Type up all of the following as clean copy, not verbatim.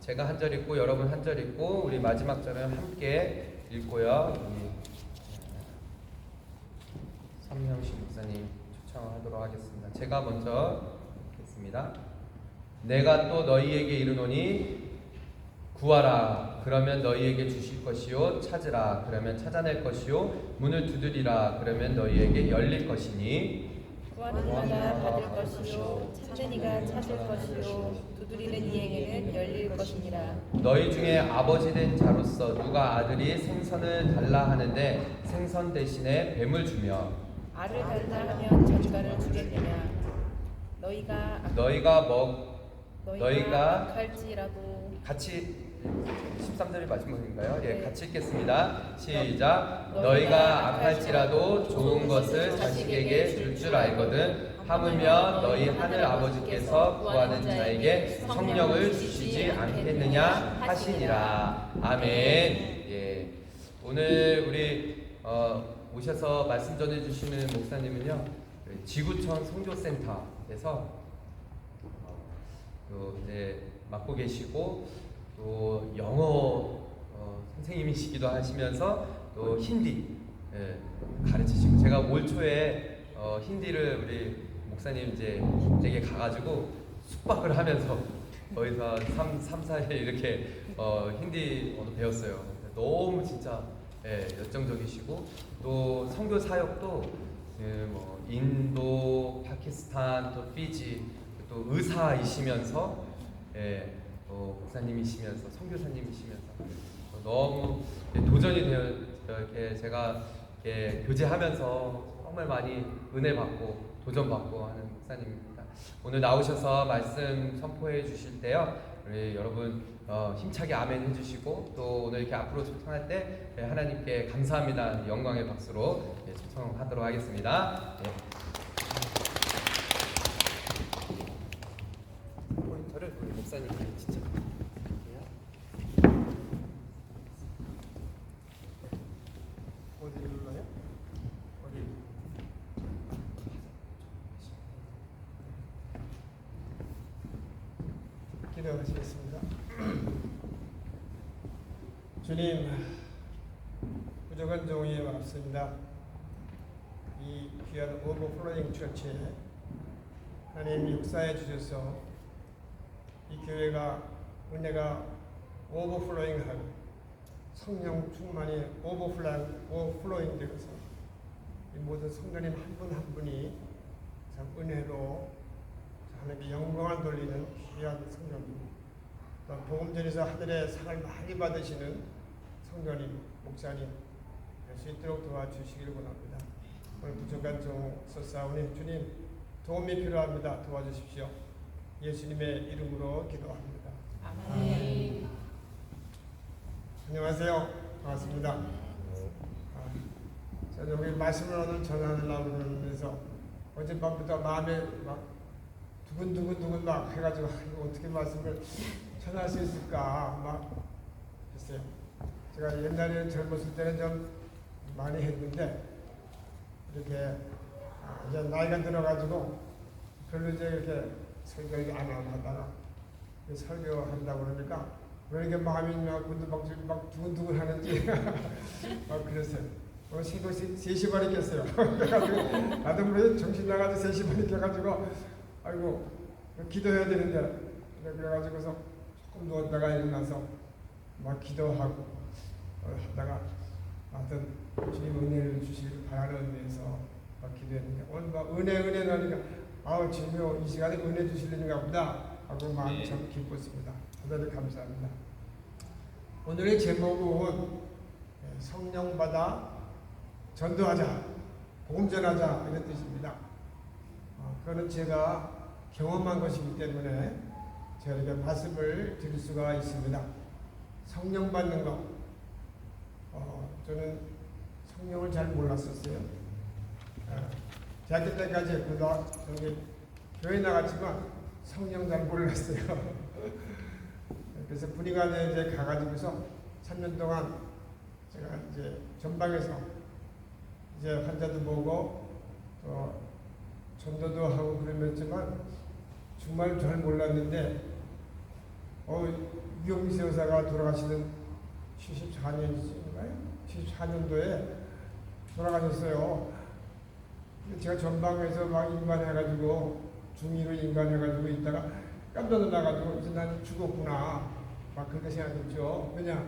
제가 한 절 읽고 여러분 한 절 읽고 우리 마지막 절은 함께 읽고요. 우리 선명식 목사님 초청하도록 하겠습니다. 제가 먼저 읽겠습니다. 내가 또 너희에게 이르노니 구하라 그러면 너희에게 주실 것이요 찾으라 그러면 찾아낼 것이요 문을 두드리라 그러면 너희에게 열릴 것이니 구하는 이가 받을 것이요 찾는 이가 찾을 것이요 두드리는 이에게는 열릴 것이니라. 너희 중에 아버지 된 자로서 누가 아들이 생선을 달라 하는데 생선 대신에 뱀을 주며 알을 달라 하면 젓갈을 주겠느냐. 너희가 악할지라도 같이 13절이 마지막인가요? 예, 네. 같이 읽겠습니다. 시작. 너희가 악할지라도 좋은 것을 자식에게 줄 알거든 하물며 너희 하늘 아버지께서 구하는 자에게 성령을 주시지 않겠느냐 하시니라. 아멘. 예. 오늘 우리 오셔서 말씀 전해 주시는 목사님은요. 지구촌 선교센터에서 또 이제 맡고 계시고 또 영어 선생님이시기도 하시면서 또 힌디 가르치시고 제가 올 초에 힌디를 우리 목사님 이제 댁에 가가지고 숙박을 하면서 거기서 3-4일 이렇게 힌디어도 배웠어요. 너무 진짜 열정적이시고 또 선교 사역도 뭐 인도, 파키스탄, 또 피지 또 의사이시면서 목사님이시면서 선교사님이시면서 너무 도전이 되어 이렇게 제가 이렇게 교제하면서 정말 많이 은혜 받고 도전 받고 하는 목사님입니다. 오늘 나오셔서 말씀 선포해 주실 때요, 우리 여러분 힘차게 아멘 해주시고 또 오늘 이렇게 앞으로 초청할 때 하나님께 감사합니다 영광의 박수로 초청하도록 하겠습니다. 포인터를 우리 목사님께 진짜 어디 눌러요? 어디? 기도하시겠습니다. 주님, 부족한 종이 왔습니다. 이 귀한 오버플로잉 처치에 하나님 역사해 주셔서 이 교회가 은혜가 오버플로잉하고 성령 충만이 오버플로잉 되어서 이 모든 성도님 한 분 한 분이 참 은혜로 하나님께 영광을 돌리는 귀한 성도님, 또 복음전에서 하늘의 상을 많이 받으시는 성도님, 목사님 될 수 있도록 도와주시기를 원합니다. 오늘 부족한 종 서사오니 주님 도움이 필요합니다. 도와주십시오. 예수님의 이름으로 기도합니다. 아멘. 안녕하세요. 반갑습니다. 저는 여기 말씀을 오늘 전하려고 그러면서 어젯밤부터 마음에 막 두근두근 막 해가지고 이거 어떻게 말씀을 전할 수 있을까 막 했어요. 제가 옛날에 젊었을 때는 좀 많이 했는데 이렇게 이제 나이가 들어가지고 별로 이제 이렇게 설교 안 하다가 설교한다고 그러니까 왜 이렇게 마음이 막 두근두근 하는지 막 그랬어요. 새벽 3시 반에 깼어요. 그래가지고 나도 모르게 정신 나가지고 3시 반에 깨가지고 아이고 기도해야 되는데 그래가지고서 조금 누웠다가 일어나서 막 기도하고 하다가 하여튼 주님 은혜를 주시길 바라는 의미에서 막 기도했는데 오늘 막 은혜 나니까 아우 주님 이 시간에 은혜 주시려는가 보다 하고 마음이 참 기뻤습니다. 대단히 감사합니다. 오늘의 제목은 성령 받아 전도하자, 복음 전하자 이런 뜻입니다. 그거는 제가 경험한 것이기 때문에 제가 이렇게 말씀을 드릴 수가 있습니다. 성령 받는 것, 저는 성령을 잘 몰랐었어요. 대학교 때까지 여기 교회 나갔지만 성령 잘 몰랐어요. 그래서 분위관에 이제 가가지고서 3년 동안 제가 이제 전방에서 이제 환자도 보고 또 전도도 하고 그러면서만 정말 잘 몰랐는데 유영세 여사가 돌아가시는 74년인가요? 74년도에 돌아가셨어요. 근데 제가 전방에서 막 인간해가지고 중의로 인간해가지고 있다가 깜짝 놀라가지고 이제 난 죽었구나 막 그렇게 생각했죠. 왜냐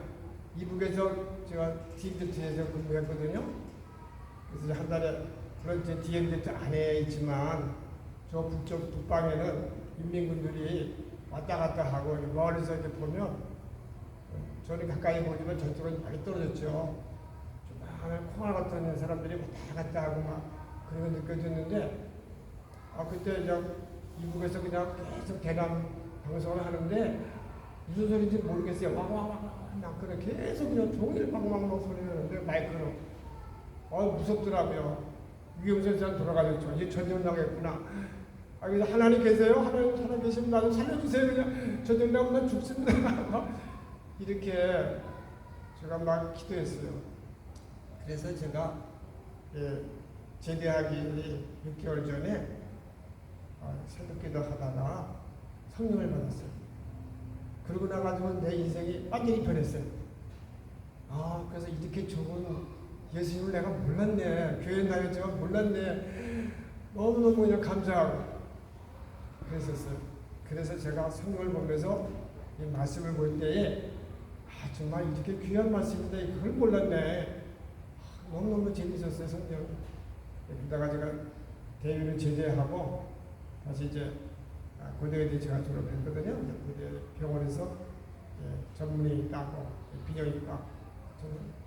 이북에서 제가 DMZ에서 근무했거든요. 그래서 이제 한 달에 물론 제 DMZ 안에 있지만 저 북쪽 북방에는 인민군들이 왔다 갔다 하고 멀리서 이렇게 보면 저는 가까이 보지만 저쪽은 많이 떨어졌죠. 조그마한 콩알 같은 사람들이 왔다 갔다 하고 막 그런 거 느껴졌는데 그때 이제 이북에서 그냥 계속 대남 방송을 하는데 무슨 소리인지 모르겠어요. 막 그래 계속 그냥 종일 방방방 소리 나는데 마이크로 무섭더라고요. 유영세 전 돌아가셨죠. 이제 전쟁 나겠구나. 그래서 하나님 계세요? 하나님 계시면 나 좀 살려주세요. 그냥 전쟁 나면 난 죽습니다. 이렇게 제가 막 기도했어요. 그래서 제가 제대하기 6개월 전에 새벽기도 하다가 성령을 받았어요. 그러고 나가지고 내 인생이 완전히 변했어요. 그래서 이렇게 좋은 예수님을 내가 몰랐네. 교회 다녔지만 몰랐네. 너무너무 그냥 감사하고 그랬었어요. 그래서 제가 성경을 보면서 이 말씀을 볼 때에 정말 이렇게 귀한 말씀인데 그걸 몰랐네. 너무너무 재밌었어요. 성경. 그러다가 제가 대위를 제대하고 다시 이제 고대의대 제가 졸업했거든요. 고대 병원에서 전문의 따고 비뇨기과 저는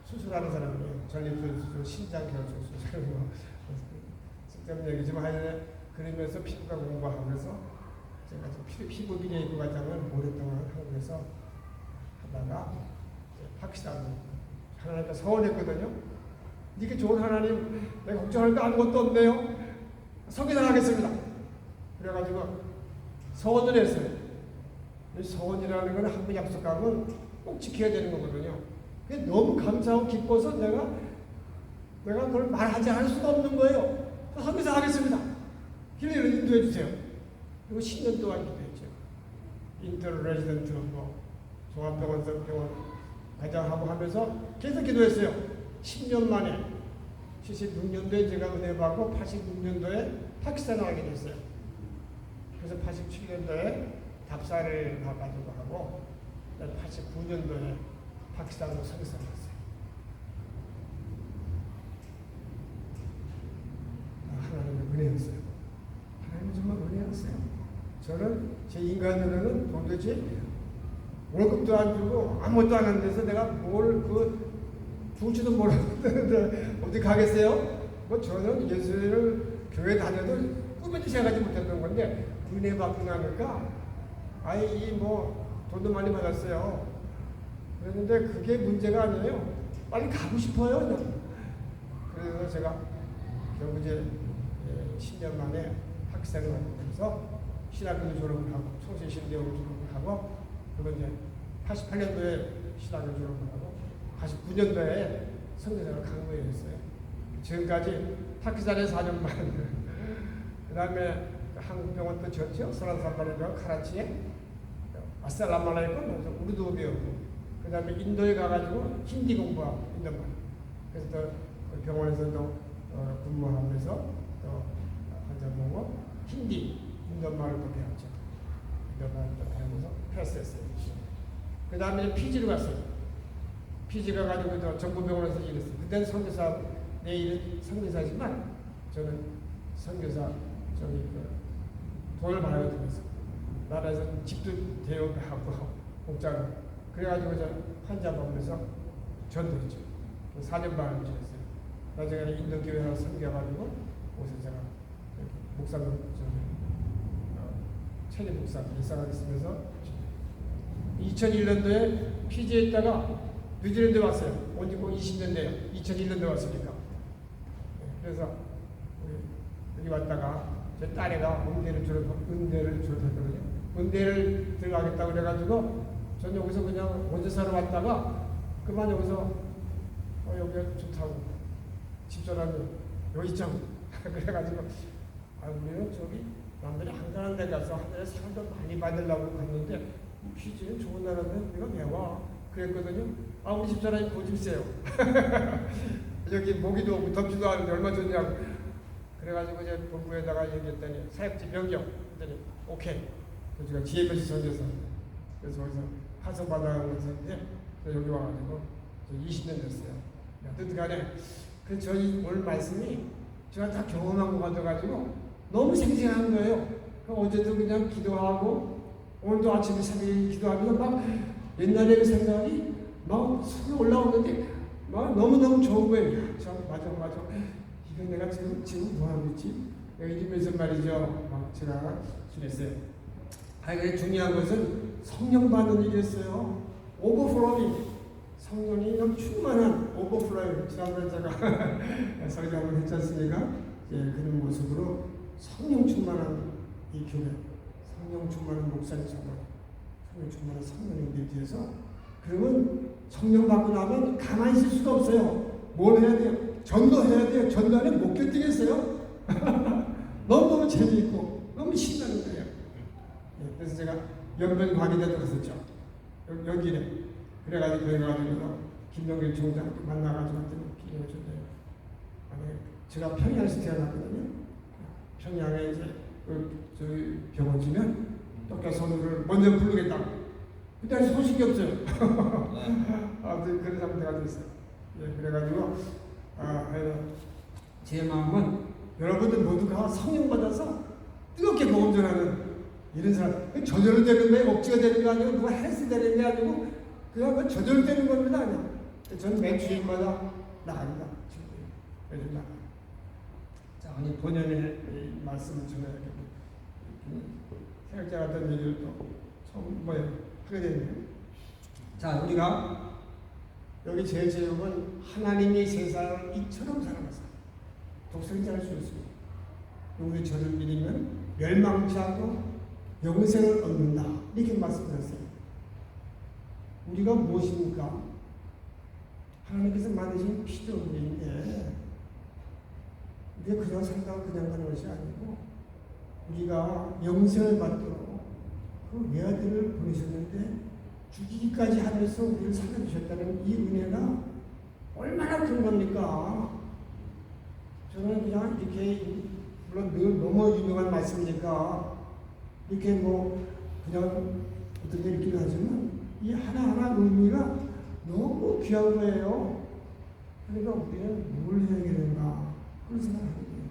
수술하는 사람이에요. 전립선 수술, 신장 결손 수술 쓸데없는 얘기지만 하여튼 그러면서 피부과 공부하면서 제가 피부 비뇨기과 과장을 오랫동안 한국에서 하다가 박시다고 하나님께 서원했거든요. 이렇게 좋은 하나님 내가 걱정할 거 아무것도 없네요. 성교사 하겠습니다. 그래가지고 서원을 했어요. 서원이라는 건 한 번 약속하면 꼭 지켜야 되는 거거든요. 그게 너무 감사하고 기뻐서 내가 그걸 말하지 않을 수가 없는 거예요. 성교사 하겠습니다. 힐리를 인도해 주세요. 그리고 10년 동안 기도했죠. 인터 레지던트 종합병원서 병원 과장하고 하면서 계속 기도했어요. 10년 만에 76년도에 제가 은혜 받고 86년도에 파키스탄 가게 됐어요. 그래서 87년도에 답사를 가가지고 하고 89년도에 파키스탄으로 선교사를 했어요. 하나님의 은혜였어요. 하나님 정말 은혜였어요. 저는 제 인간으로는 도대체 월급도 안 주고 아무것도 안 하는 데서 내가 뭘 줄지도 모르는데 어디 가겠어요? 저는 예수를 교회 다녀도 꿈에도 생각하지 못했던 건데 은혜 받고 나니까 돈도 많이 받았어요. 그랬는데 그게 문제가 아니에요. 빨리 가고 싶어요. 그래서 제가 결국 이제 10년 만에 학생을 하면서 신학교도 졸업을 하고 총신신대학을 졸업을 하고 그리고 이제 88년도에 신학교 졸업을 하고 89년도에 선교사를 강구해 줬어요. 지금까지 파키스탄에 4년 반 그 다음에 한국 병원 또 졌죠. 서란산발의 병원 카라치에 아살라말라 있고 우르도 배우고 그 다음에 인도에 가가지고 힌디 공부하고 인도말 그래서 또 병원에서도 근무하면서 또 환자 보고 힌디 인도말을 또 배웠죠. 인도말을 또 배우면서 패스했어요. 그 다음에 피지로 갔어요. 피지 가가지고 또 정부병원에서 일했어요. 그때는 선교사 내 일은 선교사지만 저는 선교사 돈을 많이 들었어요. 나라에서 집도 대여하고 공짜로 그래가지고 저 환자 보면서 전도했죠. 4년 반을 지냈어요. 나중에 인도교회 하나 섬겨가지고 옷에 제가 목사님 체리 목사 일상을 있으면서 2001년도에 피지에 있다가 뉴질랜드에 왔어요. 온 지 꼭 20년 돼요. 2001년도에 왔으니까. 그래서 여기 왔다가 제 딸애가 은대를 졸업했거든요. 은대를 들어가겠다고 그래가지고 전 여기서 그냥 원주사로 왔다가 그만 여기서 여기가 좋다고 집사람이 여기 있자고 그래가지고 우리는 저기 남들이 한가한 데 가서 하늘에 상도 많이 받으려고 갔는데 퀴즈는 좋은 나라인데 내가 왜 와? 그랬거든요. 아, 우리 집사람이 고집세요. 여기 모기도 오고 덥지도 않은데 얼마 좋냐고. 그래가지고 이제 본부에다가 얘기했더니 사역지 변경. 그랬더니 오케이. 제가 GMS 전교사. 그래서 거기서 파송 받아가면서 여기 와가지고 20년 됐어요. 뜻간에 그 저희 오늘 말씀이 제가 다 경험한 것 같아가지고 너무 생생한 거예요. 그럼 어제도 그냥 기도하고 오늘도 아침에 새벽에 기도하면서 막 옛날에 그 생각이 막 속에 올라오는데 막 너무너무 좋은 거예요. 저 맞아. 이거 내가 지금 뭐 하고 있지? 내가 이러면서 말이죠. 막 제가 지냈어요. 그게 중요한 것은 성령 받는 일이었어요. 오버플로잉. 성령이 너무 충만한 오버플로잉. 지난번에 제가 설교 한번 했지 않습니까? 예, 그런 모습으로 성령 충만한 이 교회, 성령 충만한 목사님 성령 충만한 성령님들 뒤에서 그러면 성령 받고 나면 가만히 있을 수가 없어요. 뭘 해야 돼요? 전도해야 돼요. 전도하면 못 견디겠어요? 너무너무 재미있고 너무 신나는 거예요. 예, 그래서 제가 연변 과기대도 갔었죠. 여기에 그래가지고 거기 가가지고 김동길 총장 만나가지고 했더니 기념을 줬대요. 제가 평양에서 태어났거든요. 평양에 이제 저희 병원 지면 doktor 선우를 먼저 부르겠다고. 그때 소식이 없어요. 아무튼 그런 상태가 됐어요. 예, 그래가지고 제 마음은 여러분들 모두가 성령 받아서 뜨겁게 복음 전하는 이런 사람. 저절로 되는 거예요. 억지가 되는 거 아니고 누가 해서 되는 게 아니고 그냥 저절로 되는 겁니다. 그냥. 저는 매 주일마다 나갑니다. 매주 나가요. 자, 오늘 본연의 말씀을 전해야겠고 생각자 같은 얘기를 또 처음 하게 되네요. 자, 우리가 여기 제 제목은 하나님이 세상을 이처럼 사랑하사. 독서를 잘 쓰였습니다. 우리 저를 믿으면 멸망치 않고 영생을 얻는다. 이렇게 말씀하셨어요. 우리가 무엇입니까? 하나님께서 만드신 피조물인데 우리가 그냥 살다가 그냥 가는 것이 아니고 우리가 영생을 받도록 그 외아들을 보내셨는데 죽이기까지 하면서 우리를 살려주셨다는 이 은혜가 얼마나 큰 겁니까? 저는 그냥 이렇게 물론 늘 너무 유명한 말씀이니까 이렇게 뭐 그냥 어떤 데 읽기도 하지만 이 하나하나 의미가 너무 귀한 거예요. 그러니까 우리는 뭘 해야 되는가 그런 생각을 하게 돼요.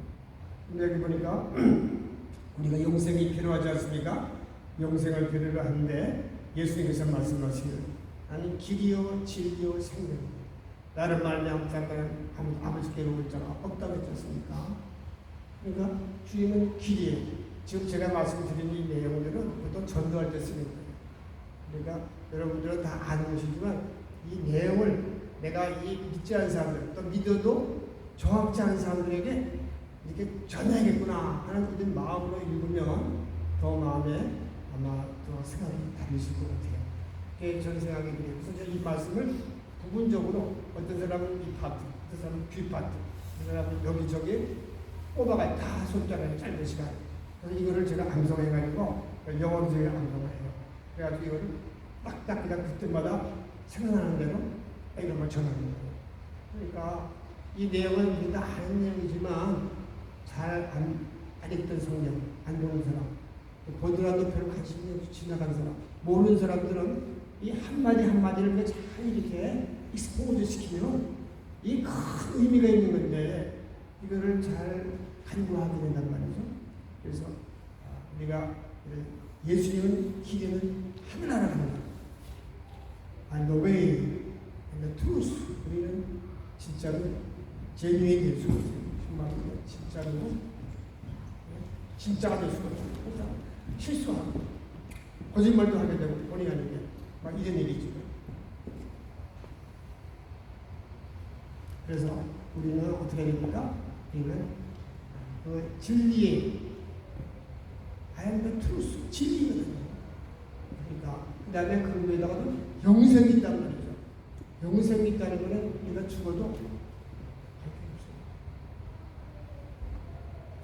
근데 여기 보니까 우리가 영생이 필요하지 않습니까? 영생을 필요로 하는데 예수님께서 말씀하시기를 나는 길이요 진리요 생명 나를 말미암아 자는 아버지께로 올 자가 없다고 했지 않습니까? 그러니까 주님은 길이에요. 지금 제가 말씀드린 이 내용들은 보통 전도할 때 쓰는 거예요. 그러니까 여러분들은 다 아는 것이지만 이 내용을 내가 이 믿지 않은 사람들 또 믿어도 정확지 않은 사람들에게 이렇게 전해야겠구나 하는 이런 마음으로 읽으면 더 마음에 아마 더 생각이 달리실 것 같아요. 그게 저는 생각이 그래요. 그래서 이 말씀을 부분적으로 어떤 사람은 이 파트, 어떤 사람은 귀 파트, 어떤 사람은 여기저기 꼽아가 다 손자락에 짧은 시간. 그래서 이거를 제가 암송해가지고 영어로 제가 암송을 해요. 그래가지고 이거를 딱딱 그냥 그때마다 생각나는 대로 이런 걸 전하는 거예요. 그러니까 이 내용은 우리가 아는 내용이지만 잘 안 읽던 성경, 안 보는 사람, 보더라도 별 관심이 없이 지나간 사람, 모르는 사람들은 이 한마디 한마디를 잘 이렇게 익스포즈 시키면 이 큰 의미가 있는 건데 이거를 잘 간구하게 된단 말이죠. 그래서 우리가 예수님은 길에는 하늘나라 갑니다. And the way and the truth. 우리는 진짜로 제뉴인 예수 정말로 진짜로 진짜가 될 수가 없어요. 실수하고 거짓말도 하게 되고 본의 아니게 막 이런 일이죠. 그래서 우리는 어떻게 됩니까? 우리는 그 진리의 I am the truth 진리거든요. 그러니까 그 다음에 그 위에다가도 영생이 있단 말이죠. 영생이 있다는 것은 우리가 죽어도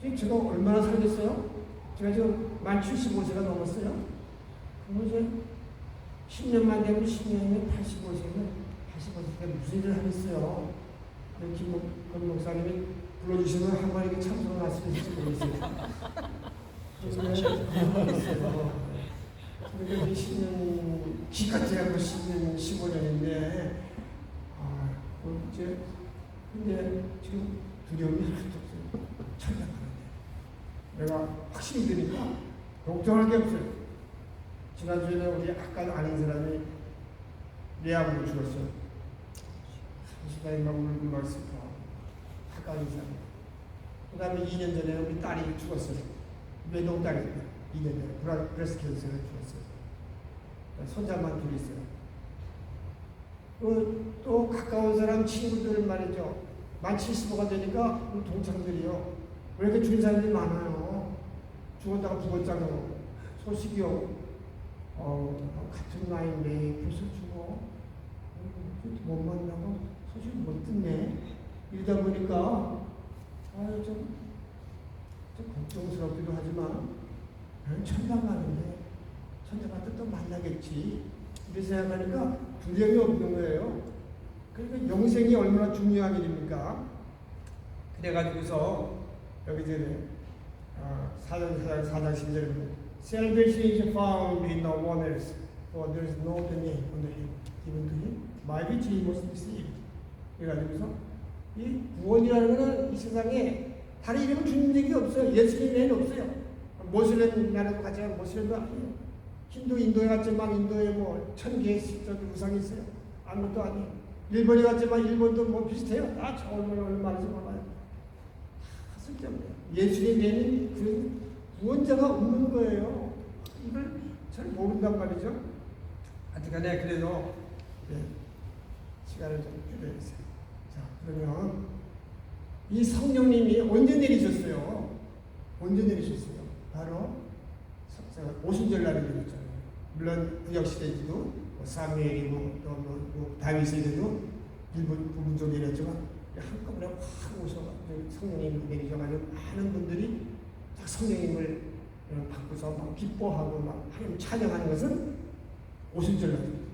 지금 제가 얼마나 살겠어요? 제가 지금 만 75세가 넘었어요. 그럼 이제 10년만 되면 10년이면 85세면 때 무슨 일을 하겠어요. 김 목사님이 불러주시면 한 번 이렇게 참석을 하시는지 모르겠어요. 그러니까 10년, 기껏 해야 10년, 15년인데, 이제, 근데 지금 두려움이 하나도 없어요. 천장하는데. 내가 확신이 드니까 걱정할 게 없어요. 지난주에 우리 아까 아는 사람이 뇌암으로 죽었어요. 시간이만 울고 막 슬퍼. 아까 아는 사람. 그 다음에 2년 전에 우리 딸이 죽었어요. 외동딸이었다. 2년 전에 브레스트 캔서로 죽었어요. 손자만 둘이 있어요. 또 가까운 사람 친구들 말이죠. 만 70호가 되니까 우리 동창들이요. 왜 이렇게 죽은 사람들이 많아요. 죽었다가 죽었잖아요. 소식이요. 같은 나이인데 벌써 죽어. 못 만나고 소식 못 듣네. 이러다 보니까 좀 걱정스럽기도 하지만 천당 가는데 천당 가서 또 만나겠지. 이렇게 생각하니까 두려움이 없는 거예요. 그러니까 영생이 얼마나 중요한 일입니까? 그래가지고서 여기 전에 4장 10절에 Salvation is found in no one else, for there is no other name under him given to him by which he must be saved. 그래가지고서 이 구원이라는 것은 이 세상에 다른 이름을 주는 적이 없어요. 예수님 외에는 없어요. 모슬렘 나라도 가지만 모슬렘도 아니에요. 힌두 인도에 갔지만 인도에 뭐 1000개의 우상이 있어요. 아무것도 아니에요. 일본에 갔지만 일본도 뭐 비슷해요. 다 얼마나 많은지 몰라요. 다 쓸데없네요. 예수님 외에는 그 구원자가 없는 거예요. 이걸 잘 모른단 말이죠. 하여튼간에 그래도 시간을 좀 줄여야겠어요. 자, 그러면 이 성령님이 언제 내리셨어요? 언제 내리셨어요? 바로 오순절 날에 내렸잖아요. 물론 구약시대에도 사무엘이고 또 다윗에게도 부분적으로 내렸지만 한꺼번에 확 오셔가지고 성령님이 내리셔가지고 많은 분들이 다 성령님을 받고서 막 기뻐하고 막 하나님 찬양하는 것은 오순절 날입니다.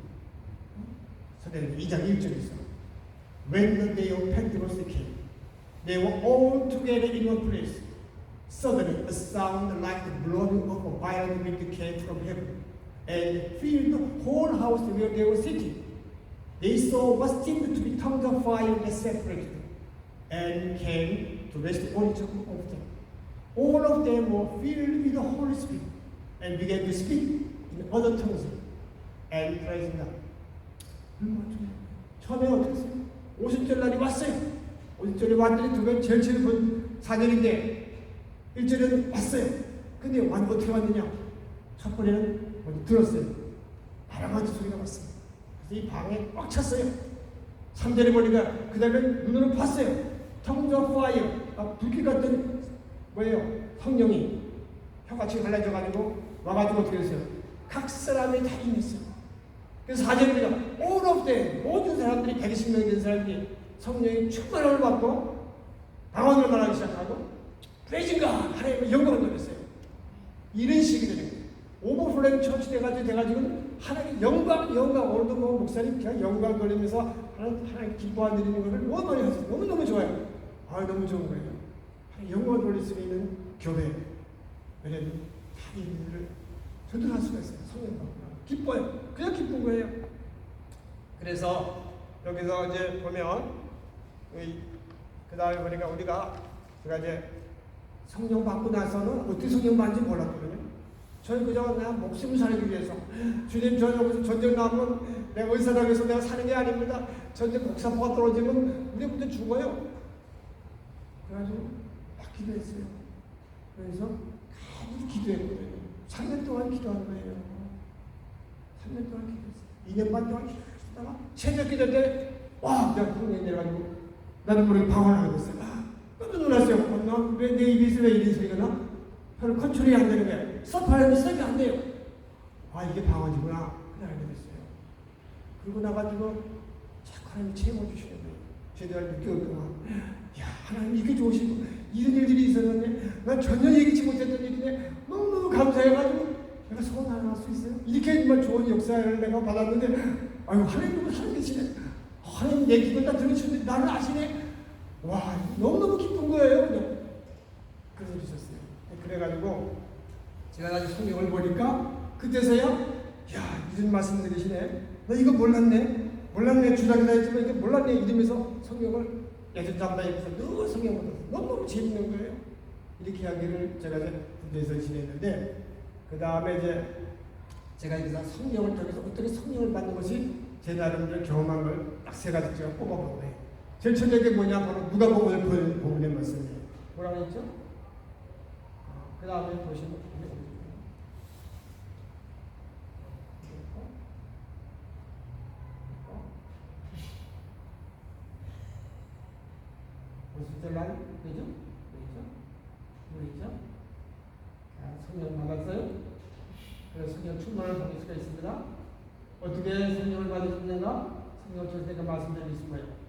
사도행전 2장 1절에서 When the day of Pentecost came, they were all together in one place. Suddenly a sound like the blowing of a violent wind came from heaven and filled the whole house where they were sitting. They saw what seemed to be tongues of fire that separated and came to rest on each of them. All of them were filled with the Holy Spirit and began to speak in other tongues and praising God. 처음에 어떻게 했어요? 오순절 날이 왔어요. 오순절이 왔더니 두 번 제일 본 4절인데 1절에는 왔어요. 근데 어떻게 왔느냐? 첫 번에는 먼저 들었어요. 바람맞이 소리가 왔어요. 그래서 이 방에 꽉 찼어요. 3절에 보니까 그 다음에 눈으로 봤어요. tongues of fire, 불길 같은 뭐예요? 성령이 혀같이 갈라져가지고 와가지고 어떻게 했어요? 각 사람이 다 임했어요. 그래서 4절입니다. all of them, 모든 사람들이 120명이 된 사람들이 성령의 충만함을 받고 방언을 말하기 시작하고 praising God, 하나님의 영광을 돌렸어요. 이런 식이 되는 거예요. 오버플레잉 처치 돼가지고 하나님의 영광, 오늘도 뭐 목사님 그냥 영광 돌리면서 하나님 기뻐 드리는 것을 너무 많이 하세요. 너무너무 좋아요. 너무 좋은 거예요. 영광을 돌릴 수 있는 교회. 왜냐면 다 이들을 전달할 수가 있어요. 성령 받고 기뻐요. 그냥 기쁜 거예요. 그래서 여기서 이제 보면 그 다음에 보니까 제가 이제 성령 받고 나서는 어떻게 성령 받는지 몰랐거든요. 저는 그저 그냥 목숨을 살기 위해서 주님 저 여기서 전쟁 나면 내가 의사당해서 내가 사는 게 아닙니다. 전쟁 복사포가 떨어지면 우리 그때 죽어요. 그래가지고 막 기도했어요. 그래서 간절히 기도했거든요. 3년 동안 기도한 거예요. 3년 동안 기도했어요. 2년 반 동안 기도하다가 새벽 기도 때 내가 성령이 내려가지고 나는 모르게 방언을 하고 있어요. 깜짝 놀랐어요. 왜 내 입에서 왜 이런 소리가 나? 별로 컨트롤이 안 되는 거예요. 서파하면 시작이 안 돼요. 이게 방언이구나. 그날 알게 됐어요. 그러고 나가지고 자꾸 하나님이 채워주시는 거예요. 제대로 6개월 동안. 하나님 이게 좋으시고 이런 일들이 있었는데 난 전혀 예기치 못했던 일인데 너무너무 감사해가지고 내가 내가 소원 하나 할 수 있어요? 이렇게 정말 좋은 역사를 내가 받았는데, 아유, 하나님은 살아계시네. 하나님 내 기도 다 들으시는데 나를 아시네. 와, 너무너무 기쁜 거예요. 그냥. 그래서 주셨어요. 그래가지고 제가 나중에 성경을 보니까 그때서야, 야, 이런 말씀 드리시네. 나 이거 몰랐네. 주라기다 했지만 이게 몰랐네. 이러면서 성경을 예전 담당에서 늘 성경 보면서 너무너무 재밌는 거예요. 이렇게 이야기를 제가 이제 군대에서 지냈는데, 그 다음에 이제 제가 여기서 성경을 통해서 어떻게 성령을 받는 것이 제 나름대로 경험한 걸 딱 세 가지 제가 뽑아본 거예요. 제일 첫째 게 뭐냐, 바로 누가복음을 보는 말씀이에요. 뭐라고 했죠? 그 다음에 보시면 무슨 날 되죠? 보이죠? 성령 받았어요? 그래서 성령 충만을 받을 수가 있습니다. 어떻게 성령을 받을 수 있는가? 성령 통해서 제가 말씀드리고 있을 거예요.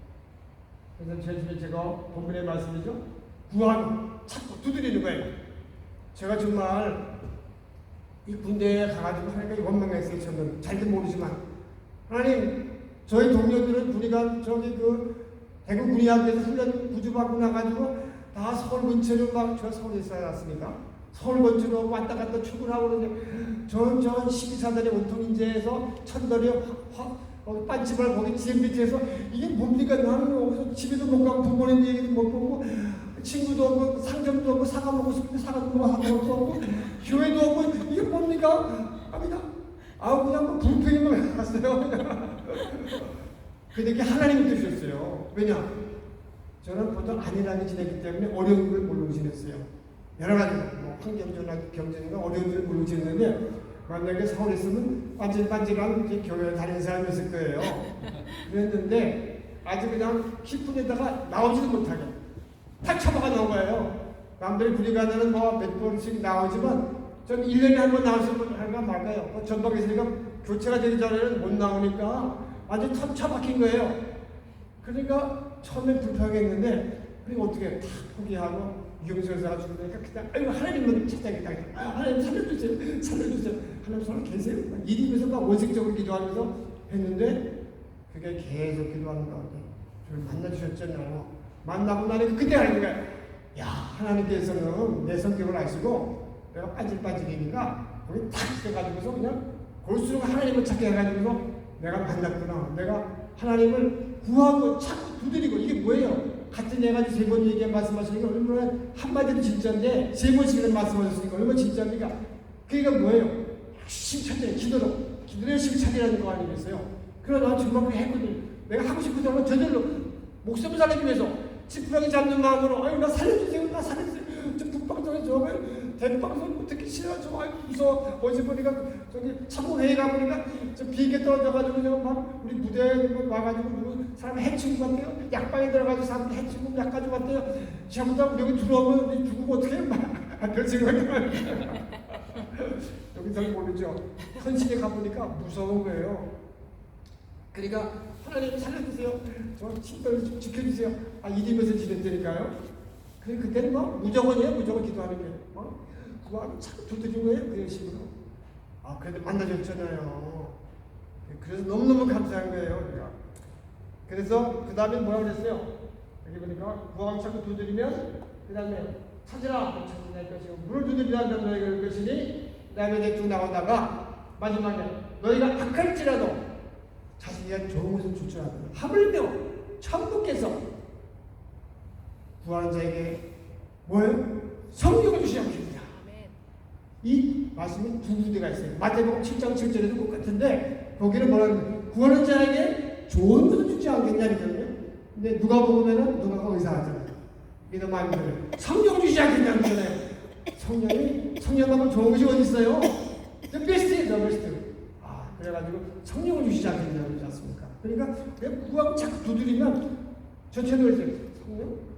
그래서 제가 본문의 말씀이죠. 구하고 찾고 두드리는 거예요. 제가 정말 이 군대에 가가지고 하나님께 원망했어요. 저는 잘도 모르지만, 하나님, 저희 동료들은 군의관 저기 그 대구 군의학교에서 훈련 구주받고 나가지고 다 서울 근처로 막, 제가 서울에 살았으니까 서울 근처로 왔다 갔다 출근하고 그러는데, 전 12사단의 원통인제에서 천덜이 빤치발 거기 GMBT에서 이게 뭡니까? 나는 여기서 집에도 못 가고 부모님 얘기도 못 보고 친구도 없고 상점도 없고 사과 먹고 싶은데 사과도 먹고 없고 교회도 없고 이게 뭡니까? 그냥 뭐 불평이만 갔어요. 그렇게 하나님이 주셨어요. 왜냐? 저는 보통 안일하게 지냈기 때문에 어려운 걸 모르고 지냈어요. 여러 가지 뭐 환경적이나 경제적이나 어려운 걸 모르고 지냈는데, 만약에 서울에 있으면 반질반질한 교회 다니는 사람이 있을 거예요. 그랬는데 아주 그냥 깊은 데다가 나오지도 못하게 탁 쳐박아 나온 거예요. 남들이 군의관에는 뭐 몇 번씩 나오지만 전 1년에 한 번 나오시면 할까 말까요. 전방에 있으니까 교체가 되기 전에는 못 나오니까 완전 탁 쳐박힌 거예요. 그러니까 처음엔 불평했는데, 그리고 어떻게 다 포기하고 유경수가 죽으니까 그냥 아이고 하나님은 찾아야겠다. 하나님 살려주세요. 하나님 손을 계세요. 이리면서 막 원색적으로 기도하면서 했는데, 그게 계속 기도하는 가운데 저를 만나주셨잖아요. 만나고 나니까 그때 알는 거야. 야, 하나님께서는 내 성격을 아시고 내가 반질반질이니까 거기 탁 있어가지고서 그냥 볼수록 하나님을 찾게 해가지고서 내가 만났구나. 내가 하나님을 구하고 찾고 두드리고, 이게 뭐예요? 같은 애가 3번 얘기해 말씀하시니까 얼마나 한마디도 진짜인데 3번씩이나 말씀하셨으니까 얼마나 진짜입니까? 그러니까 뭐예요? 열심히 찾아요. 기도로 열심히 찾으라는 거 아니겠어요? 그러나 정말 그렇게 했거든. 내가 하고 싶은 대로 저절로 목숨을 살리기 위해서 지푸라기 잡는 마음으로, 나 살려주세요. 저 북방송에 대방송 어떻게 싫어. 무서워. 어제 보니까 저기 참모회의 가보니까 저 비행기 떨어져가지고 막 우리 무대에 와가지고 누구 사람 해치고 갔대요. 약방에 들어가서 사람 해치고 약 가지고 갔대요. 잘못하면 여기 들어오면 우리 죽으면 어떻게 해? 별 생각이 여기 잘 모르죠. 현실에 가보니까 무서운 거예요. 그러니까 하나님 살려주세요. 저 신변을 좀 지켜주세요. 이리면서 지냈다니까요. 그때는 뭐 무조건이에요. 무조건 기도하는 게. 그거 참 두드린 거예요. 그 식으로. 그래도 만나줬잖아요. 그래서 너무너무 감사한 거예요. 우리가. 그래서 그 다음에 뭐라고 그랬어요? 여기 보니까 구하고 찾고 두드리면, 그 다음에 찾으라. 찾을 것이고 물을 두드리라 하면 너희가 올 것이니, 그 다음에 이제 쭉 나오다가 마지막에 너희가 악할지라도 자신이 좋은 것을 줄 줄 알고 하물며 천부께서 구하는 자에게 뭐예요? 성령을 주시지 않겠느냐. 이 말씀이 두 군데가 있어요. 마태복음 7장 7절에도 똑같은데, 거기는 뭐라고 구하는 자에게 좋은 것을 주지 않겠냐거든요. 근데 누가 보면은 누가 의사하잖아요. 믿어 마음대로 성령을 주시지 않겠냐는 거잖아요. 성령하면 좋은 것이 어디 있어요? The best, the best. 그래가지고 성령을 주시지 않겠냐고 그러지 않습니까? 그러니까 내가 구하고 자꾸 두드리면 저 채널에서 성령?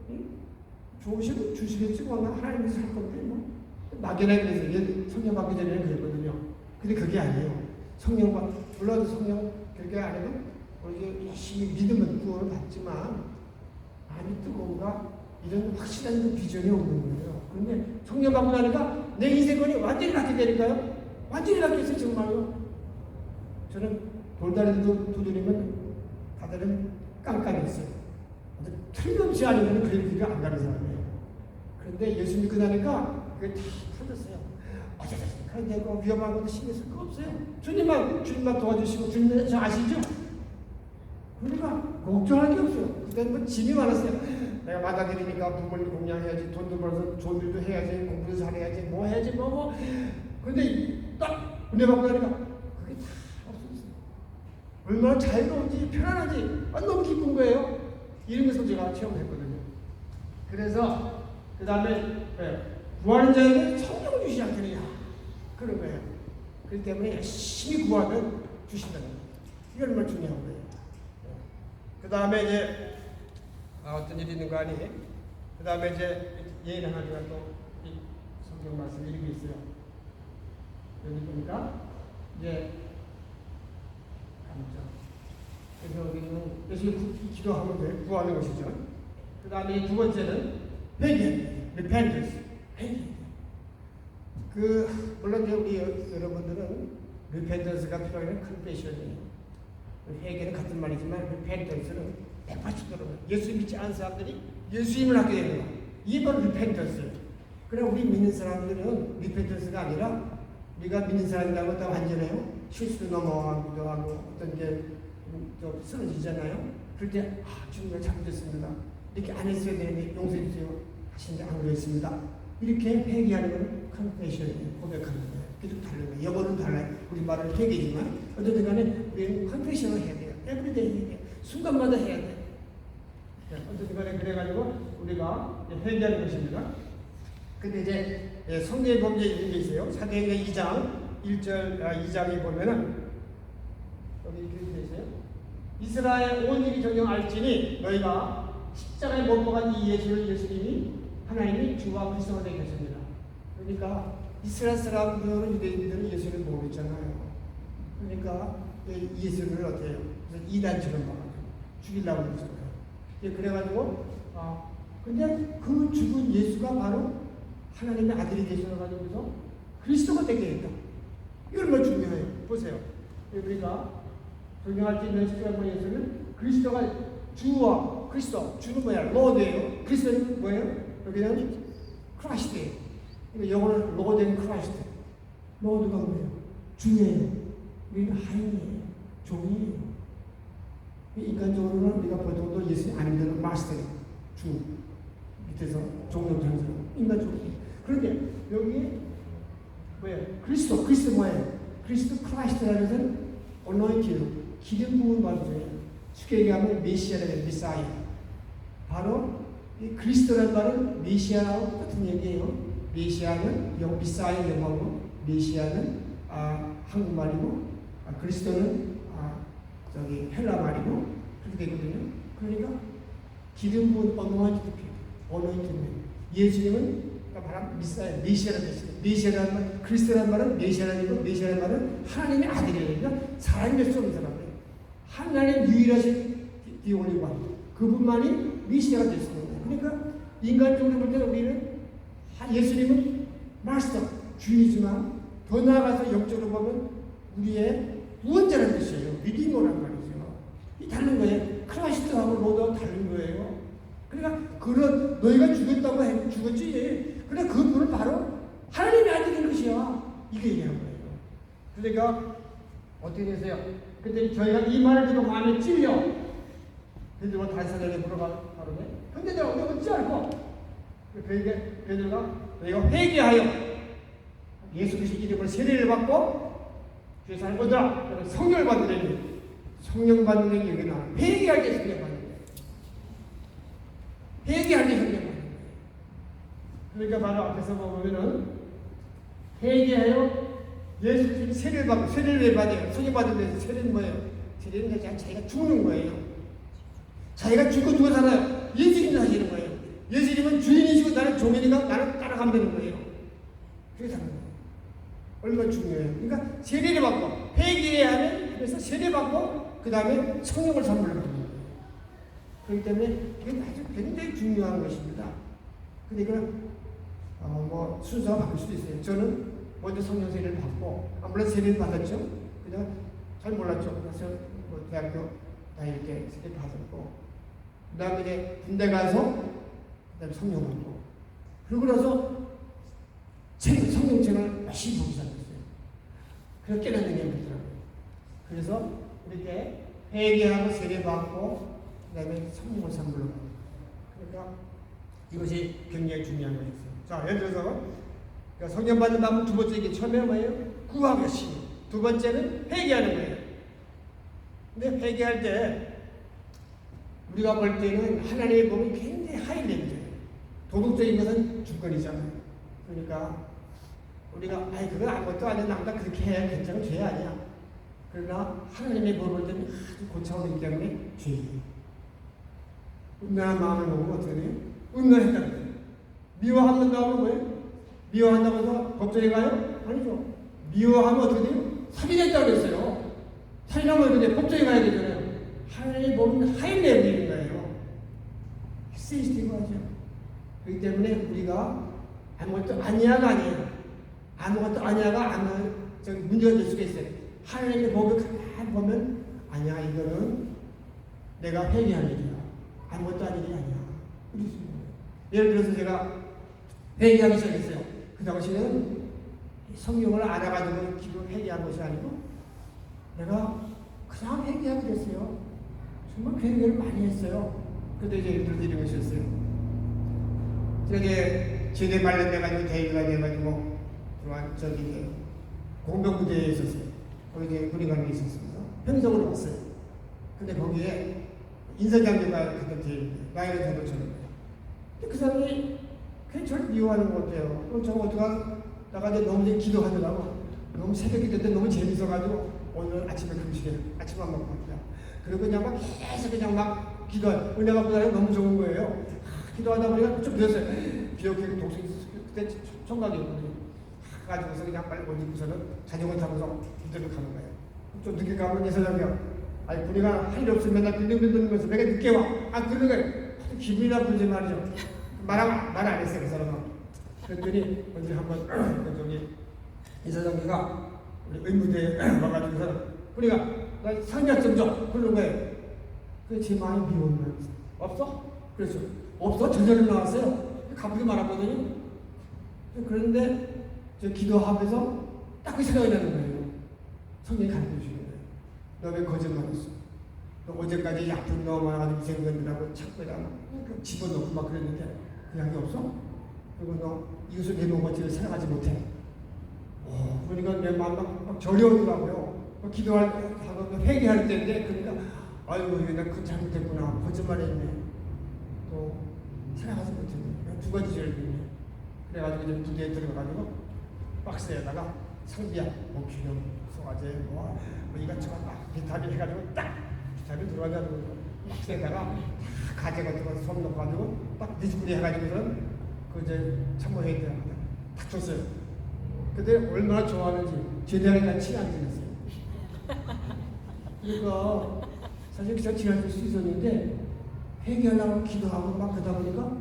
좋으시면 주시겠지 뭐 하나님이 살 건데 뭐 막연하게 그래서 성령 받기 전에 그랬거든요. 근데 그게 아니에요. 성령과 물론 성령 그렇게 안 해도 우리 열심히 믿으면 구원을 받지만 마음이 뜨거운가 이런 확실한 비전이 없는 거예요. 그런데 성령 받고 나니까 내 인생관이 완전히 바뀌게 되니까요. 완전히 바뀌었어요. 정말요. 저는 돌다리도 두드리면 다들은 깜깜했어요. 틀림없이 아니면 그런 길을 안 가는 사람이에요. 그런데 예수 믿고 나니까 그게 다 터졌어요. 그런데 그 위험한 것도 신경 쓸 거 없어요. 주님만 도와주시고 주님 저 아시죠? 그러니까 걱정할 게 없어요. 그때는 뭐 짐이 많았어요. 내가 받아들이니까 부모님 공양해야지, 돈도 벌어서 좋은 일도 해야지, 공부도 잘해야지, 뭐 해야지, 뭐. 근데 딱 은혜 받고 나니까 그게 다 없어졌어요. 얼마나 자유로운지 편안한지 너무 기쁜 거예요. 이러면서 제가 체험했거든요. 그래서 그 다음에 구하는 자에게 성령을 주시지 않겠느냐 그런 거예요. 그렇기 때문에 열심히 구하면 주신다는 거예요. 이게 얼마나 중요한 거예요. 그 다음에 이제 어떤 일이 있는 거 아니에요? 그 다음에 이제 예일 하나 제가 또 성경 말씀 이렇게 있어요. 여기 보니까 이제 그래서 우리는 열심히 기도하면 돼. 구하는 것이죠. 그 다음에 두 번째는 회개, repentance. 회개. 물론 이제 우리 여러분들은 repentance가 필요한 confession이에요. 회개는 같은 말이지만 repentance는 180도로 예수 믿지 않은 사람들이 예수님을 하게 되는 거야. 이게 바로 repentance예요. 그래 우리 믿는 사람들은 repentance가 아니라 우리가 믿는 사람이라고 다 완전해요. 실수도 넘어가기도 하고 어떤 게 좀 쓰러지잖아요. 그럴 때 주님을 잘못했습니다. 이렇게 안 했어야 되는데 용서해 주세요. 하신데 안 그랬습니다. 이렇게 회개하는 건 confession이에요. 고백하는 거예요. 계속 다른 거예요. 영어는 달라요. 우리 말은 회개지만 어쨌든 간에 우리는 confession을 해야 돼요. everyday 해야 돼요. 순간마다 해야 돼요. 어쨌든 간에 그래가지고 우리가 회개하는 것입니다. 근데 이제 성경의 범죄 이런 게 있어요. 사도행전 2장 1절 2장에 보면은 여기 이렇게 되어 있어요. 이스라엘 온 일이 정녕 알지니 너희가 십자가에 못 박은 이 예수님이 하나님이 주와 그리스도가 되게 하십니다. 그러니까 이스라엘 사람들은 유대인들은 예수를 모르잖아요. 그러니까 예수를 어때요? 이단처럼 막아요. 죽이려고 그러잖아요. 그래가지고 근데 그 죽은 예수가 바로 하나님의 아들이 되셔가지고서 그리스도가 되게 했다. 이거 얼마나 중요해요. 보세요. 우리가 존경할 때 있는 십자가 예수는 그리스도가 주와 그리스도, 주는 뭐야? 로드예요. 그리스도는 뭐예요? 여기는 크라이스트예요. 그러니까 영어는 로드 크라이스트. 로드가 뭐예요? 주예요. 우리는 하인이에요. 종이에요. 인간적으로는 우리가 보통도 예수님 아니면 마스터예요. 주. 밑에서 종용장처럼 인간적으로. 그런데 여기 뭐예요? 그리스도 뭐예요? 그리스도 크라이스트라는 것은 anointed, 기름 부은 말이에요. 쉽게 얘기하면 메시아라는 메사이아. 바로 이 그리스도라는 말은 메시아하고 똑같은 얘기예요. 메시아는 미사의 영어고 메시아는 한국말이고 그리스도는 저기 헬라 말이고 그렇게 되거든요. 그러니까 기름 부은 anointed, 예수님은 바로 메시아라는 뜻이에요. 메시아라는 말, 그리스도라는 말은 메시아라는 메시아라는 말은 하나님의 아들이니까 사람이 될수 없는 사람이에요. 하나님 유일하신 디오니와 그분만이 메시아가 될 수 있는 거예요. 그러니까 인간적으로 볼 때는 우리는 예수님은 마스터, 주이지만 더 나아가서 영적으로 보면 우리의 구원자라는 뜻이에요. 리디머란 말이죠. 이 다른 거예요. 크라이스트하고 로드하고 다른 거예요. 그러니까 그런 너희가 죽었다고 해 죽었지. 그래 그분은 바로 하나님의 아들인 것이야. 이게 얘기하는 거예요. 그러니까 어떻게 되세요? 근데 저희가 이 말을 듣고 마음에 찔려. 베드로가 다른 사람에게 물어가는데 형제들아 우리가 어찌 알고? 베드로가 너희가 회개하여 예수 그리스도 이름으로 세례를 받고 주의 사랑을 얻으라. 성령을 받으려니 성령 받는 게 여기 나와. 회개할 때 성령 받는 거예요. 회개할 때 성령 받는 거예요. 그러니까 바로 앞에서 보면은 회개하여 예수 그리스도 세례를 받고 세례를 왜 받아요? 성령 받은 데서 세례는 뭐예요? 세례는 자기가 죽는 거예요. 자기가 죽고 살아요. 예수님이 하시는 거예요. 예수님은 주인이시고 나는 종이니까 나는 따라가면 되는 거예요. 그게 사는 거예요. 얼마나 중요해요. 그러니까 세례를 받고 회개해야 하면 그래서 세례 받고 그 다음에 성령을 선물을 받는 거예요. 그렇기 때문에 이게 아주 굉장히 중요한 것입니다. 그러니까 뭐 순서가 바뀔 수도 있어요. 저는 먼저 성령 세례를 받고, 물론 세례를 받았죠. 그냥 잘 몰랐죠. 그래서 뭐 대학교 다닐 때 세례 받았고, 그 다음에 이제 군대 가서 그 다음에 성령 받고, 그러고 나서 성령책을 열심히 보기 시작했어요. 그래서 깨닫는 게 있더라고요. 그래서 이렇게 회개하고 세례 받고, 그 다음에 성령을 삼불러 가고. 그러니까 이것이 굉장히 중요한 거였어요. 자, 예를 들어서 그러니까 성령 받는 방법 두 번째, 이게 처음에는 뭐예요? 구하고 심. 두 번째는 회개하는 거예요. 근데 회개할 때 우리가 볼 때는 하나님의 법이 굉장히 하이 레벨이에요. 도덕적인 것은 주권이잖아요. 그러니까 우리가 그거 아무것도 안 해, 남자 그렇게 해, 괜찮은 죄 아니야. 그러나 하나님의 법을 때는 아주 고차원이기 때문에 죄예요. 은밀한 마음을 먹으면 어떻게 돼요? 은밀했다는 거예요. 미워하면 나오면 뭐예요? 미워한다고 해서 법정에 가요? 아니죠. 미워하면 어떻게 돼요? 살인했다고 그랬어요. 살인하면 어떻게 돼요? 법정에 가야 되잖아요. 하나님의 법은 하이 레벨인 거예요. 센시티브하죠. 그렇기 때문에 우리가 아무것도 아니야가 아니에요. 아무것도 아니야가 문제가 될 수가 있어요. 하나님의 법을 가만히 보면 아니야, 이거는 내가 회개할 일이야. 아무것도 아닌 일이 아니야. 예를 들어서 제가 회개하기 시작했어요. 그 당시에는 성경을 알아가지고 기도 회개한 것이 아니고 내가 그냥 회개하게 됐어요. 정말 회개를 많이 했어요. 그때 이제 예를 들어서 이런 것이었어요. 제가 이제 제대 말년돼가지고 대위가 돼가지고 저기 이제 공병부대에 있었어요. 거기 이제 군의관이 있었습니다. 편성으로 왔어요. 근데 거기에 인사장교가 그때 대위인데 나이는 저도 저런데 그 사람이 그냥 저를 미워하는 것 같아요. 그럼 저 어떡하 나가 이제 너무 이제 기도하더라고. 너무 새벽 기도 때 너무 재밌어가지고 오늘 아침에 금식에 아침 안 먹고 왔다. 그리고 그냥 막 계속 그냥 막 기도해. 은혜가 보다는 너무 좋은 거예요. 기도하다 보니까 좀 늦었어요. 기억해 동생이 그때 총각이었거든요. 가지고서 그냥 빨리 옷 입고서는 자전거 타면서 기도를 가는 거예요. 좀 늦게 가면 예사장이야. 아니 우리가 할 일 없으면 맨날 빈둥빈둥면서 내가 늦게 와. 그런 거예요. 기분이 나쁘지 말이죠. 말 안 했어요, 그 사람은. 그랬더니 언제 한번 저기 이사장님가 우리 의무대에 와가지고서 우리가 나 상자증 좀 그런 거예요. 그래서 제 마음이 미운 거예요. 없어? 그래서 없어? 저절로 나왔어요. 가쁘게 말하거든요. 그런데 저 기도하면서 딱 그 생각이 나는 거예요. 성경이 가르쳐 주시는 거예요. 너 왜 거짓말했어? 너 어제까지 약품 너무 많아가지고 생각이라고 창고에다 집어넣고 막 그랬는데 그 약이 없어? 그리고 너 이웃을 내 몸같이 생각하지 못해. 그러니까 내 마음 막 저려오더라고요. 기도하고 회개할 때인데 그러니까 아이고 내가 그 잘못했구나. 거짓말했네. 또 생각하지 못했네. 두 가지 죄를 했네. 그래가지고 이제 부대에 들어가가지고 박스에다가 상비약, 뭐 기름, 소화제, 뭐 이것저것 막 비타민 해가지고 딱 비타민 들어가자고 박스에다가 가재 같은 거 손 넣어가지고 딱 미스구리 해가지고서는 그 이제 참모회의 때 딱 줬어요. 그때 얼마나 좋아하는지 제대하니까 친안 지냈어요. 그러니까 사실 제가 지나칠 수 있었는데 회개하려고 기도하고 막 그러다 보니까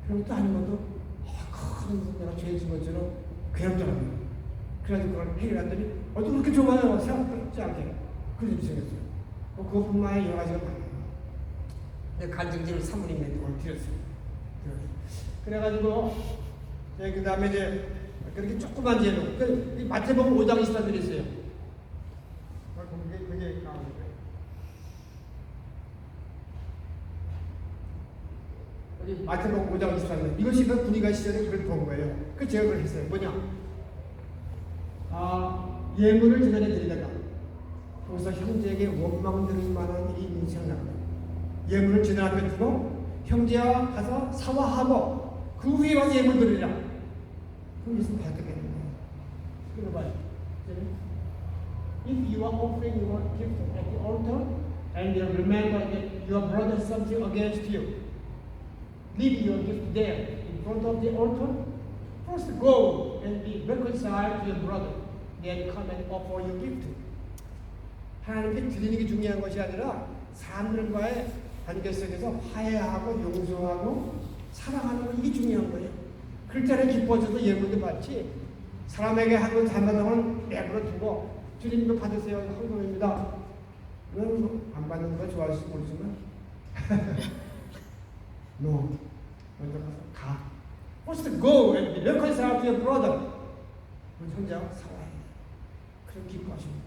그런 것도 아닌 것도 큰 내가 죄진 것처럼 괴롭더라고요. 그래가지고 그걸 해결했더니 어떻게 그렇게 좋아요? 생각지 않게 그렇게 생겼어요. 그것뿐만 아니라 여러 가지가 많아요. 내가 간증지를 사모님한테 오늘 드렸어요. 그래가지고 그 다음에 이제 그렇게 조그만 죄로 마태복음 5장 24절 있어요. 그게 나오는 거예요. 여기 마태복음 5장 24절 이것이 그 군의관 시절에 그걸 본 거예요. 그 제가 그걸 했어요. 뭐냐? 예물을 제단에 드리다가 거기서 형제에게 원망 들을 만한 일이 생각납니다. 예물을 제단 앞에 두고 형제와 가서 사화하고 그 후에 와서 예물 드리라. 그럼 예수님 받겠다는 거예요. 그거 봐요. If you are offering your gift at the altar and you remember that your brother has something against you, leave your gift there in front of the altar. First go and be reconciled to your brother. Then come and offer your gift. 하나님께 드리는 게 중요한 것이 아니라 사람들과의 관계 속에서 화해하고 용서하고 사랑하는 거 이게 중요한 거예요. 그럴 때는 기뻐져서 예물도 받지 사람에게 하는 잘못하면 내버려 두고 주님도 받으세요. 헌금입니다. 그건 안 받는 거 좋아할지 모르지만 no. 먼저 가서 가. First go and be reconciled to your brother. 혼자 살아야 돼. 그런 기뻐하십니다.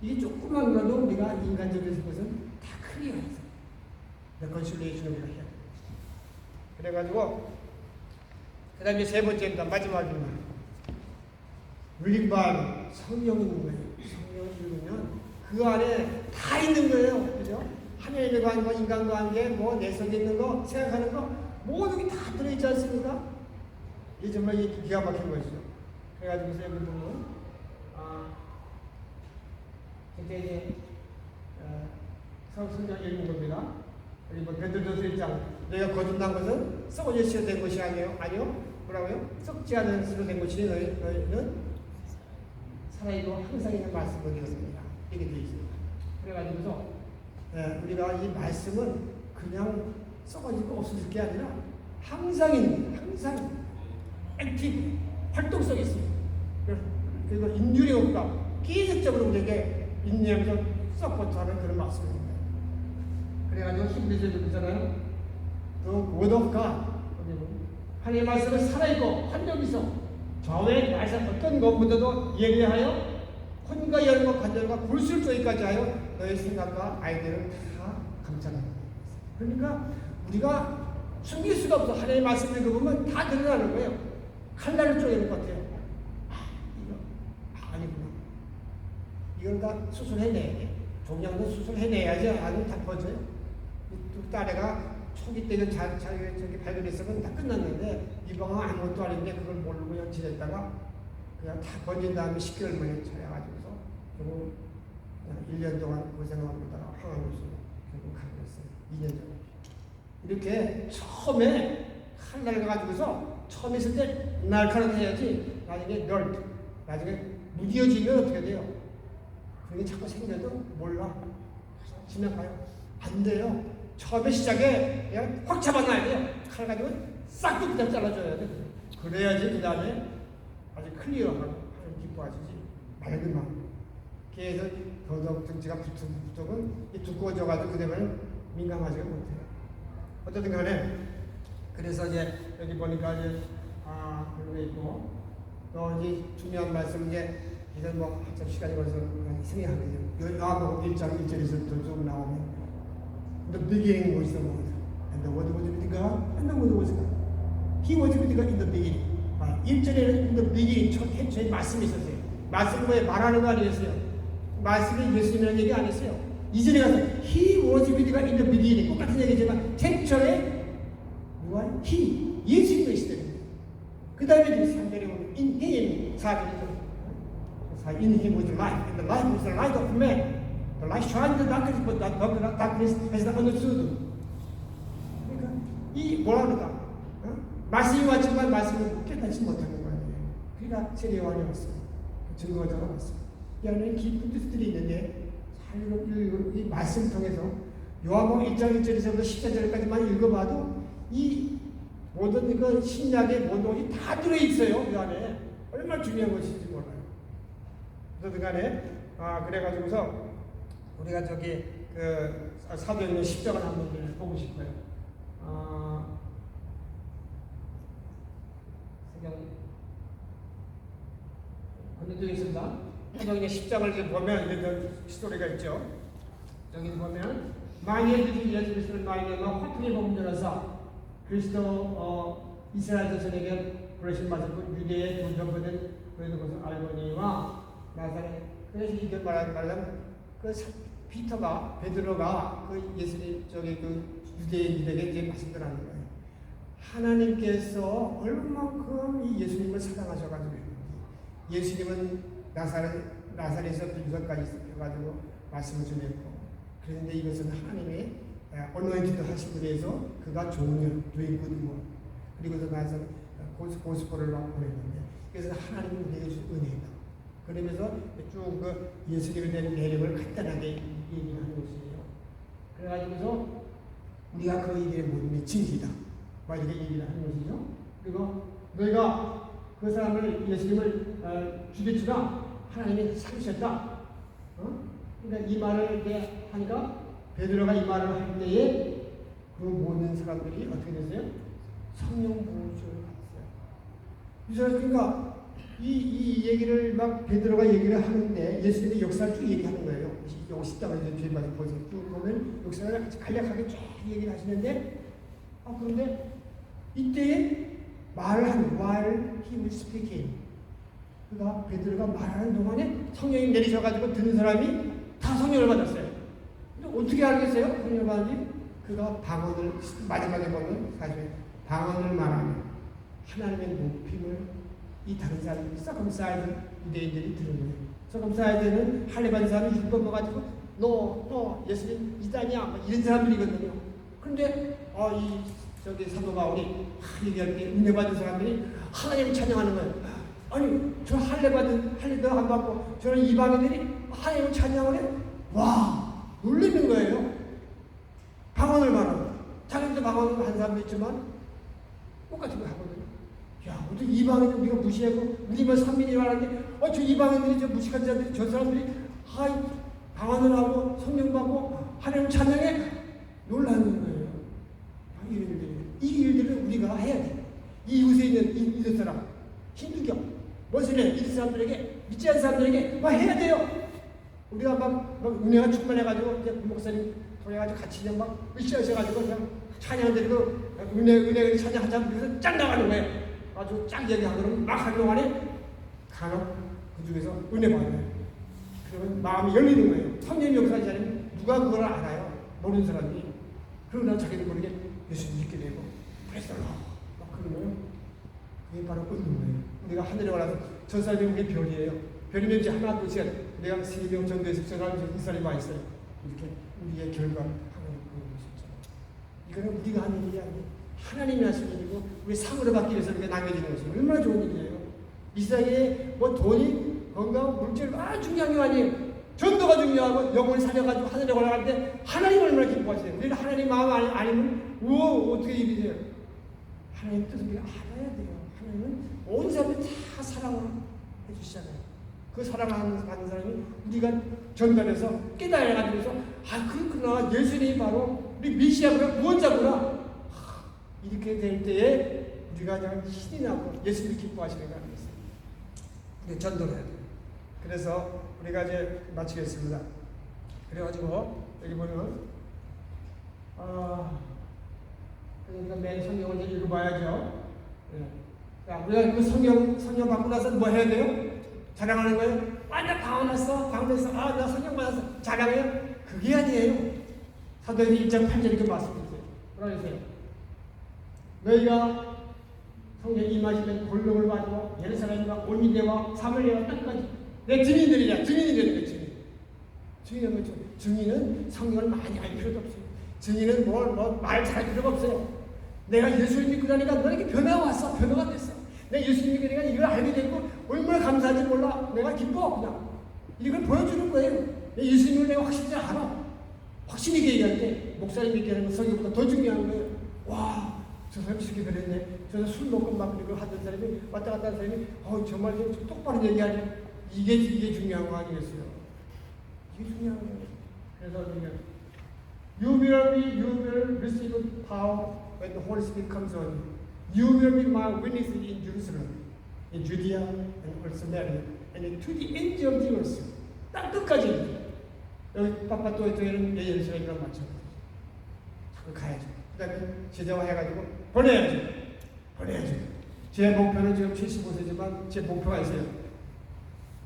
이게 조그만 거도 우리가 인간적인 것은 다 크게 해서 reconciliation을 우리가 해야 돼. 그래가지고 그 다음에 세 번째입니다. 마지막입니다. 물리발 성경이 있는 거예요. 성경을 읽으면 그 안에 다 있는 거예요. 그죠? 하나님의 관계, 인간 관계, 뭐 내 속에 있는 거, 생각하는 거 모든 게 다 들어있지 않습니까? 이게 정말 기가 막힌 것이죠. 그래가지고 여러분 보면 진짜 이제 성경 읽는 겁니다. 여기 뭐 베드로전서 1장 너희가 거듭난 것은 썩어질 씨로 된 것이 아니요. 뭐라고요? 썩지 않은 씨로 된 것이니 너희는 살아있고 항상 있는 말씀을 되었습니다. 이렇게 되어 있습니다. 그래가지고서 우리가 이 말씀은 그냥 썩어지고 없어질 게 아니라 항상 있는, 항상 액티브, 활동성이 있습니다. 그리고 인륜의 효과, 계속적으로 우리에게 인내하면서 서포트하는 그런 말씀입니다. 그래가지고 히브리서에도 그러잖아요. The word of God, 하나님의 말씀은 살아있고 활력이서 좌우의 말씀 어떤 것보다도 예리하여 혼과 열과 관절과 골수를 쪼기까지 하여 너의 생각과 아이디어를 다 감찰합니다. 그러니까 우리가 숨길 수가 없어. 하나님의 말씀을 읽어보면 다 드러나는 거예요. 칼날을 쪼개는 것 같아요. 이거 아니구나. 이걸 다 수술해내야 돼. 종양도 수술해내야지 아니면 다 퍼져요. 두 딸애가 초기 때는 저기 발견했으면 다 끝났는데 이방은 아무것도 아닌데 그걸 모르고 그냥 지냈다가 그냥 다 번진 다음에 10개월 만에 찾아가지고서 결국 1년 동안 고생하고 있다가 항암으로서 결국 가버렸어요. 2년 전에. 이렇게 처음에 칼날 가지고서 처음에 있을 때 날카롭게 해야지 나중에 나중에 무뎌지면 어떻게 돼요? 그게 자꾸 생겨도 몰라. 지나가요. 안 돼요. 처음에 시작에 그냥 확 잡아놔야 돼요. 칼 가지고 싹 그냥 잘라줘야 돼. 그래야지 그 다음에 아주 클리어하고 하나님 기뻐하시지. 맑은 마음. 그래서 더더욱 등치가 붙으면 두꺼워져가지고 그 다음에 민감하지가 못해요. 어쨌든 간에 그래서 이제 여기 보니까 이제 그런 게 있고 또 이제 중요한 말씀 이제 이건 뭐 한참 시간이 걸려서 생략하거든요. 요한복음 1장 1절에서부터 쭉 나오면 The beginning was the word, and the word was with God, and the word was God. He was with God in the beginning. 1절에는 in the beginning 첫 해초에 말씀이 있었어요. 말씀은 왜 말하는 거 아니었어요? 말씀이 예수님이라는 얘기 안 했어요. 2절에 가서 He was with God in the beginning. 똑같은 얘기지만 최초에 누가? He, 예수님이 있었어요. 그 다음에 3절에 보면 in Him, 4절에 In Him was life, and the life was the light of man. The light shines in the darkness, but that darkness has not understood. 그러니까 이 뭐라 그러다? 말씀이 왔지만 말씀을 깨닫지 못하는 거 아니에요. 그러니까 세례 요한이 왔어요. 증거자가 왔어요. 이 안에 깊은 뜻들이 있는데 이 말씀 통해서 요한복음 1장 1절에서부터 14절까지만 읽어봐도 이 모든 이거 신약의 모든 것이 다 들어있어요. 이 안에 얼마나 중요한 것인지 몰라요. 어쨌든 간에 그래가지고서 우리가 저기 그 사도행전 10장을 한번 보고 싶어요. 한번 있습니다. 사도행전 10장을 보면 이런 스토리가 있죠. 여기 보면 만일 그들이 예수 그리스도를 말미암아 화평의 복음을 전하사 그리스도 이스라엘 자손에게 부르심 받았고 유대에 돈병거든 그런 것을 알거니와 나사렛. 그래서 이게 말하면 그 베드로가 그 예수님 그 유대인들에게 이제 말씀드리는 거예요. 하나님께서 얼마만큼 이 예수님을 사랑하셔가지고 예수님은 나사렛에서 빌선까지 해가지고 말씀을 전했고 그런데 이것은 하나님의 언어인지도 하신 분에서 그가 종료, 도인구드모 그리고서 나서 고스포를 보냈는데 그래서 하나님은 우리에게 주신 은혜다. 그러면서 쭉 그 예수님에 대한 매력을 간단하게 얘기하는 것이에요. 그래가지고서 우리가 그 얘기를 모르면 진리다. 막 이렇게 얘기를 하는 것이죠. 그리고 너희가 그 사람을 예수님을 죽였지만 하나님이 살리셨다. 그러니까 이 말을 이제 하니까 베드로가 이 말을 할 때에 그 모든 사람들이 어떻게 됐어요? 성령 부으심을 받았어요. 이 사람 그러니까 이 얘기를 막 베드로가 얘기를 하는데 예수님이 역사를 쭉 얘기하는 거예요. 요 10장을 뒤에 봐서 쭉 보면 역사를 간략하게 쭉 얘기를 하시는데 그런데 이때에 말을 하는 while he was speaking 그러니까 베드로가 말하는 동안에 성령이 내리셔가지고 듣는 사람이 다 성령을 받았어요. 근데 어떻게 알겠어요? 성령을 받는지 그가 방언을 마지막에 보면 사실 방언을 말하면 하나님의 높임을 이 다른 사람들이 서컴사이드 유대인들이 들은 거예요. 서컴사이드는 할례 받은 사람이 율법 먹어가지고 너 예수님 이단이야 이런 사람들이거든요. 그런데 이 저기 사도 바울이 얘기할 때 은혜 받은 사람들이 하나님을 찬양하는 거예요. 아니 저 할례도 안 받고 저는 이방인들이 하나님을 찬양을 해? 와 놀리는 거예요. 방언을 말하고 자기도 방언을 한 사람도 있지만 똑같은 거 하거든요. 야, 어떻게 이방인을 우리가 무시하고 우리만 선민이 말하는데 저 이방인들이 저 무식한 자들이 저 사람들이 방언을 하고 성령 받고 하나님 찬양해 놀라는 거예요. 이 일들을 우리가 해야 돼. 이 이웃에 있는 이웃 사람, 힌두교, 모슬렘 이 사람들에게 믿지 않는 사람들에게 해야 돼요. 우리가 막 은혜가 충만해가지고 이제 목사님 통해가지고 같이 그냥 막 으쌰으쌰가지고 그냥 찬양 드리고 은혜 찬양하자 그래서 짱 나가는 거예요. 아주 쫙 얘기하고 그러면 막 하는 동안에 간혹 그 중에서 은혜 받아요. 그러면 마음이 열리는 거예요. 성령이 역사하지 않으면 누가 그걸 알아요? 모르는 사람이. 그러나 자기도 모르게 예수님 믿게 되고 그래서 막 그런 거예요. 그게 바로 끊는 거예요. 우리가 하늘에 올라서 전사님이 우리 별이에요. 별이면 이제 하나 둘셋 내가 3명 전도해서 전화하면 이 사람이 와 있어요. 이렇게 우리의 결과를 하나님 보는 것이죠. 이거는 우리가 하는 일이 아니에요. 하나님이 하시는 일이고 우리 상으로 받기 위해서 우리가 남겨지는 것이 얼마나 좋은 일이에요. 이 세상에 돈이 건강 물질 중요한 게 아니에요. 전도가 중요하고 영혼이 살려가지고 하늘에 올라갈 때 하나님 얼마나 기뻐하세요. 우리가 하나님 마음 아니면 어떻게 일이 돼요. 하나님 뜻을 우리가 알아야 돼요. 하나님은 온 사람들 다 사랑을 해주시잖아요. 그 사랑하는 사람이 우리가 전달해서 깨달아가지고서 그렇구나 예수님이 바로 우리 메시아구나 구원자구나 이렇게 될 때에 우리가 그냥 신이 나고 예수님이 기뻐하시는 거 아니겠어요? 근데 전도를 해야 돼요. 그래서 우리가 이제 마치겠습니다. 그래가지고 여기 보면 그러니까 매일 성경을 이제 읽어봐야죠. 자, 우리가 그 성경 받고 나서 뭐 해야 돼요? 자랑하는 거예요? 나 방언했어. 나 성경 받았어. 자랑해요? 그게 아니에요. 사도행전 1장 8절 이렇게 말씀드렸어요. 뭐라 그러세요? 너희가 성령이 임하시면 권능을 받고 예루살렘과 온 유대와 사마리아와 땅까지 내 증인들이냐. 증인이 되는 거예요. 증인은 뭐죠? 증인은 성경을 많이 알 필요도 없어요. 증인은 말 잘할 필요가 없어요. 내가 예수를 믿고 나니까 너에게 변화가 왔어. 변화가 됐어. 내가 예수님 믿고 내가 이걸 알게 됐고 얼마나 감사한지 몰라. 내가 기뻐 그냥. 이걸 보여주는 거예요. 예수님을 내가 확실히 알아. 확실히 얘기할 때 목사님 믿게 하는 건 성경보다 더 중요한 거예요. 와, 저 사람이 저렇게 그랬네. 저 술 먹고 막 그리고 하던 사람이 왔다 갔다 하는 사람이 정말 똑바로 얘기하네. 이게 중요한 거 아니겠어요? 이게 중요한 거예요. 그래서 우리가 You will receive power when the Holy Spirit comes on you. You will be my witnesses in Jerusalem, in Judea, and all Samaria, and to the end of the earth. 땅 끝까지. 여기 파파토에는 예루살렘이랑 마찬가지. 가야죠. 그 다음에 제자화 해가지고 보내야죠. 제 목표는 지금 75세지만 제 목표가 있어요.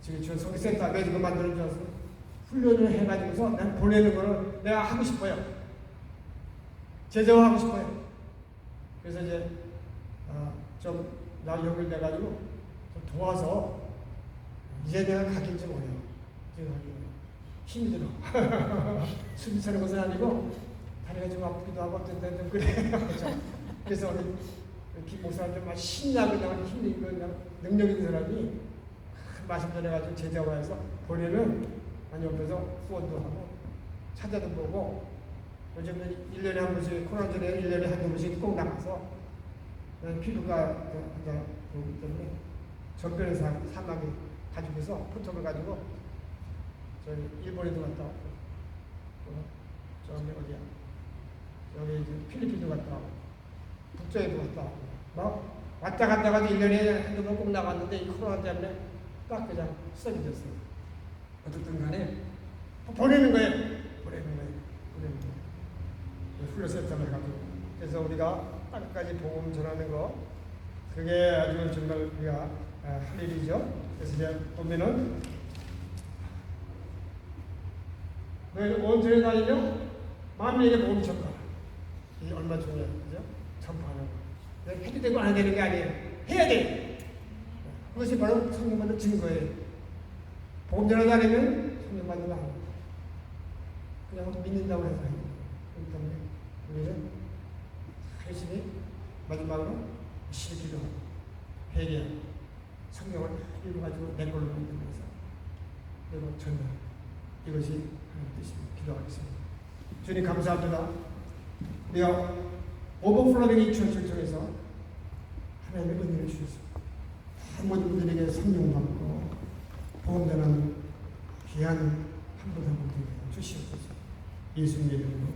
지금 저 성기센터 매주가 만들어줘서 훈련을 해가지고서 난 보내는 거를 내가 하고 싶어요. 제자화 하고 싶어요. 그래서 이제 나 연결돼가지고 좀 도와서 이제 내가 가길지 모르요. 힘이 들어. 숨이 차는 것은 아니고 다리가 좀 아프기도 하고 좀 그래. 그래서 우리 목사님 좀 신나고 그냥 힘이 있고 그냥 능력 있는 사람이 말씀 전해가지고 제자화해서 보내면 아니 옆에서 후원도 하고 찾아도 보고 요즘은 1년에 한 번씩 코로나 전에 1년에 한두 번씩 꼭 나가서 피부과 보기 때문에 전변의 사람이 가지고서 포토를 가지고 저기 일본에도 갔다 왔고 또 저기 어디야 여기 이제 필리핀도 갔다 왔고 북쪽에도 갔다 왔고 막 왔다 갔다 가지고 1년에 한두 번 꼭 나갔는데 이 코로나 때문에 딱 그냥 수석이 됐어요. 어쨌든 간에 보내는 거예요. 보내는 거예요. 훌륭했다고 해가지고 그래서 우리가 땅까지 복음 전하는 거 그게 아주 정말 우리가 할 일이죠. 그래서 이제 보면은 너희 온전히 다니며 만민에게 복음 전파 이게 얼마나 중요해요. 그죠? 전파하는 거. 해도 되고 안 해도 되는 게 아니에요. 해야 돼. 그것이 바로 성령 받는 증거예요. 복음 전하지 않으면 성령 받는 거 아니에요. 그냥 믿는다고 해서 해요. 그렇기 때문에 우리는 열심히 마지막으로 열심히 기도하고 회개하고 성경을 읽어가지고 내 걸로 만들면서 그리고 전달 이것이 하나님의 뜻입니다. 기도하겠습니다. 주님 감사합니다. 우리가 오버플로잉 처치를 통해서 하나님의 은혜를 주셔서 모든 분들에게 성령 받고 복음 전하는 귀한 한 분 한 분들에게 주시옵소서. 예수님의 이름으로